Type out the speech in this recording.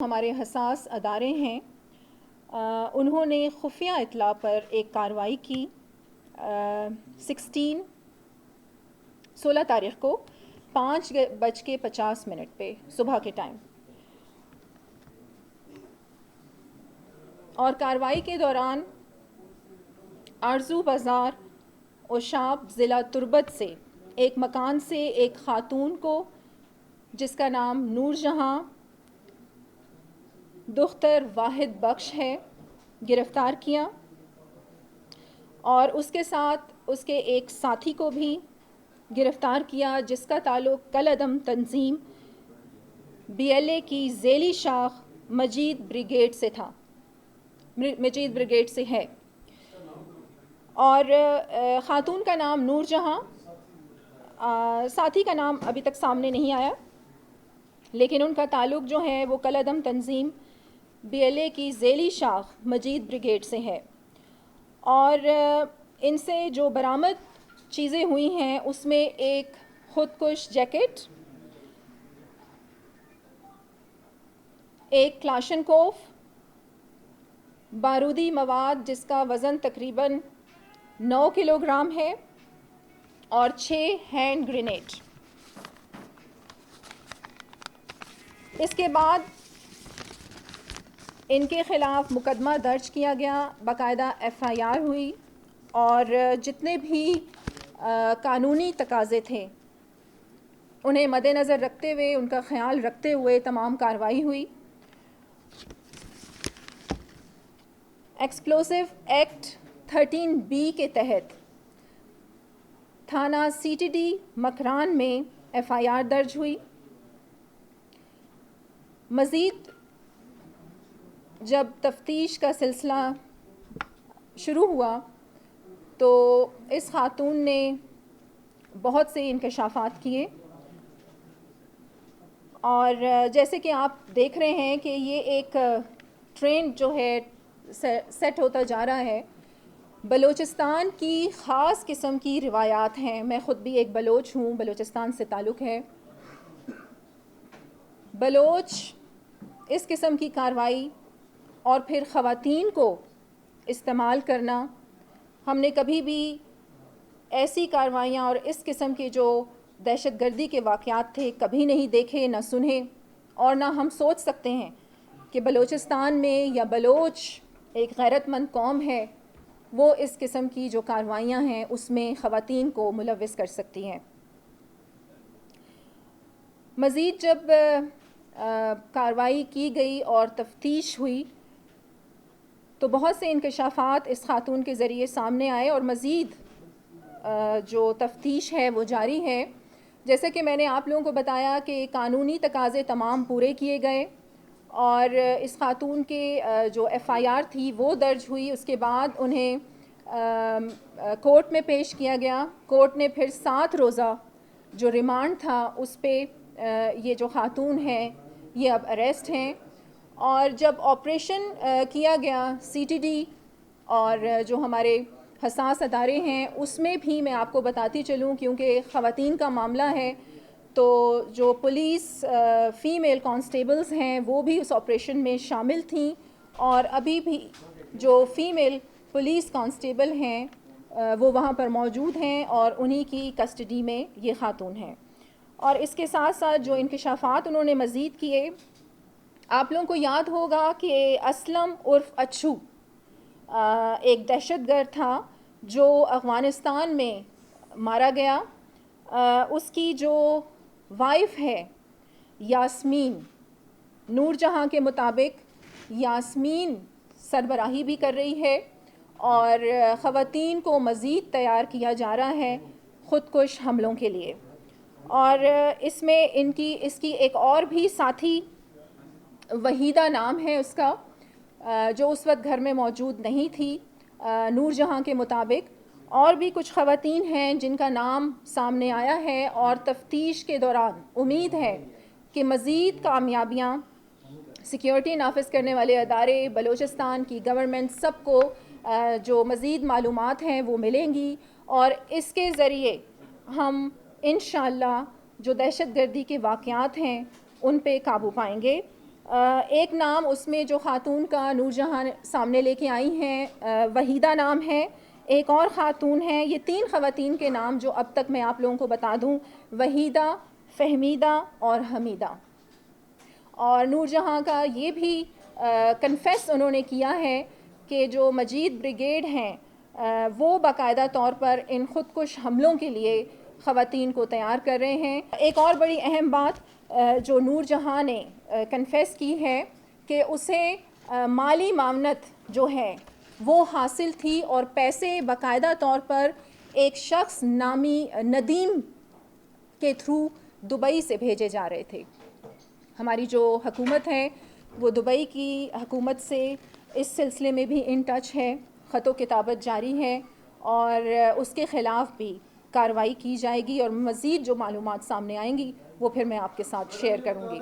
ہمارے حساس ادارے ہیں انہوں نے خفیہ اطلاع پر ایک کارروائی کی 16 تاریخ کو 5:50 پہ صبح کے ٹائم، اور کارروائی کے دوران آرزو بازار اوشاب ضلع تربت سے ایک مکان سے ایک خاتون کو جس کا نام نور جہاں دختر واحد بخش ہے گرفتار کیا، اور اس کے ساتھ اس کے ایک ساتھی کو بھی گرفتار کیا جس کا تعلق کالعدم تنظیم BLA کی ذیلی شاخ مجید بریگیڈ سے ہے، اور خاتون کا نام نور جہاں، ساتھی کا نام ابھی تک سامنے نہیں آیا، لیکن ان کا تعلق جو ہے وہ کالعدم تنظیم BLA کی ذیلی شاخ مجید بریگیڈ سے ہے، اور ان سے جو برآمد چیزیں ہوئی ہیں اس میں ایک خودکش جیکٹ، ایک کلاشنکوف، بارودی مواد جس کا وزن تقریباً 9 کلو گرام ہے، اور 6 ہینڈ گرینیڈ۔ اس کے بعد ان کے خلاف مقدمہ درج کیا گیا، باقاعدہ FIR ہوئی، اور جتنے بھی قانونی تقاضے تھے انہیں مد نظر رکھتے ہوئے، ان کا خیال رکھتے ہوئے تمام کارروائی ہوئی۔ ایکسپلوسو ایکٹ 13B کے تحت تھانہ CTD مکران میں FIR درج ہوئی۔ مزید جب تفتیش کا سلسلہ شروع ہوا تو اس خاتون نے بہت سے انکشافات کیے، اور جیسے کہ آپ دیکھ رہے ہیں کہ یہ ایک ٹرینڈ جو ہے سیٹ ہوتا جا رہا ہے۔ بلوچستان کی خاص قسم کی روایات ہیں، میں خود بھی ایک بلوچ ہوں، بلوچستان سے تعلق ہے۔ بلوچ اس قسم کی کارروائی اور پھر خواتین کو استعمال کرنا، ہم نے کبھی بھی ایسی کارروائیاں اور اس قسم کے جو دہشت گردی کے واقعات تھے کبھی نہیں دیکھے، نہ سنے، اور نہ ہم سوچ سکتے ہیں کہ بلوچستان میں یا بلوچ ایک غیرت مند قوم ہے وہ اس قسم کی جو کارروائیاں ہیں اس میں خواتین کو ملوث کر سکتی ہیں۔ مزید جب کارروائی کی گئی اور تفتیش ہوئی تو بہت سے انکشافات اس خاتون کے ذریعے سامنے آئے، اور مزید جو تفتیش ہے وہ جاری ہے۔ جیسے کہ میں نے آپ لوگوں کو بتایا کہ قانونی تقاضے تمام پورے کیے گئے، اور اس خاتون کے جو FIR تھی وہ درج ہوئی، اس کے بعد انہیں کورٹ میں پیش کیا گیا۔ کورٹ نے پھر 7 روزہ جو ریمانڈ تھا اس پہ یہ جو خاتون ہے یہ اب اریسٹ ہیں، اور جب آپریشن کیا گیا CTD اور جو ہمارے حساس ادارے ہیں اس میں بھی میں آپ کو بتاتی چلوں، کیونکہ خواتین کا معاملہ ہے تو جو پولیس فیمیل کانسٹیبلز ہیں وہ بھی اس آپریشن میں شامل تھیں، اور ابھی بھی جو فیمیل پولیس کانسٹیبل ہیں وہ وہاں پر موجود ہیں، اور انہی کی کسٹڈی میں یہ خاتون ہیں۔ اور اس کے ساتھ ساتھ جو انکشافات انہوں نے مزید کیے، آپ لوگوں کو یاد ہوگا کہ اسلم عرف اچھو ایک دہشت گرد تھا جو افغانستان میں مارا گیا۔ اس کی جو وائف ہے یاسمین، نور جہاں کے مطابق یاسمین سربراہی بھی کر رہی ہے، اور خواتین کو مزید تیار کیا جا رہا ہے خودکش حملوں کے لیے۔ اور اس میں اس کی ایک اور بھی ساتھی وحیدہ نام ہے اس کا، جو اس وقت گھر میں موجود نہیں تھی نور جہاں کے مطابق، اور بھی کچھ خواتین ہیں جن کا نام سامنے آیا ہے، اور تفتیش کے دوران امید ہے کہ مزید کامیابیاں سیکیورٹی نافذ کرنے والے ادارے، بلوچستان کی گورنمنٹ، سب کو جو مزید معلومات ہیں وہ ملیں گی، اور اس کے ذریعے ہم انشاءاللہ جو دہشت گردی کے واقعات ہیں ان پہ قابو پائیں گے۔ ایک نام اس میں جو خاتون کا نور جہاں سامنے لے کے آئی ہیں وحیدہ نام ہے، ایک اور خاتون ہیں. یہ 3 خواتین کے نام جو اب تک میں آپ لوگوں کو بتا دوں، وحیدہ، فہمیدہ اور حمیدہ. اور نور جہاں کا یہ بھی کنفیس انہوں نے کیا ہے کہ جو مجید بریگیڈ ہیں وہ باقاعدہ طور پر ان خودکش حملوں کے لیے خواتین کو تیار کر رہے ہیں. ایک اور بڑی اہم بات جو نور جہاں نے کنفیس کی ہے کہ اسے مالی معاونت جو ہے وہ حاصل تھی، اور پیسے باقاعدہ طور پر ایک شخص نامی ندیم کے تھرو دبئی سے بھیجے جا رہے تھے. ہماری جو حکومت ہے وہ دبئی کی حکومت سے اس سلسلے میں بھی ان ٹچ ہے، خط و کتابت جاری ہے، اور اس کے خلاف بھی کارروائی کی جائے گی، اور مزید جو معلومات سامنے آئیں گی وہ پھر میں آپ کے ساتھ شیئر کروں گی.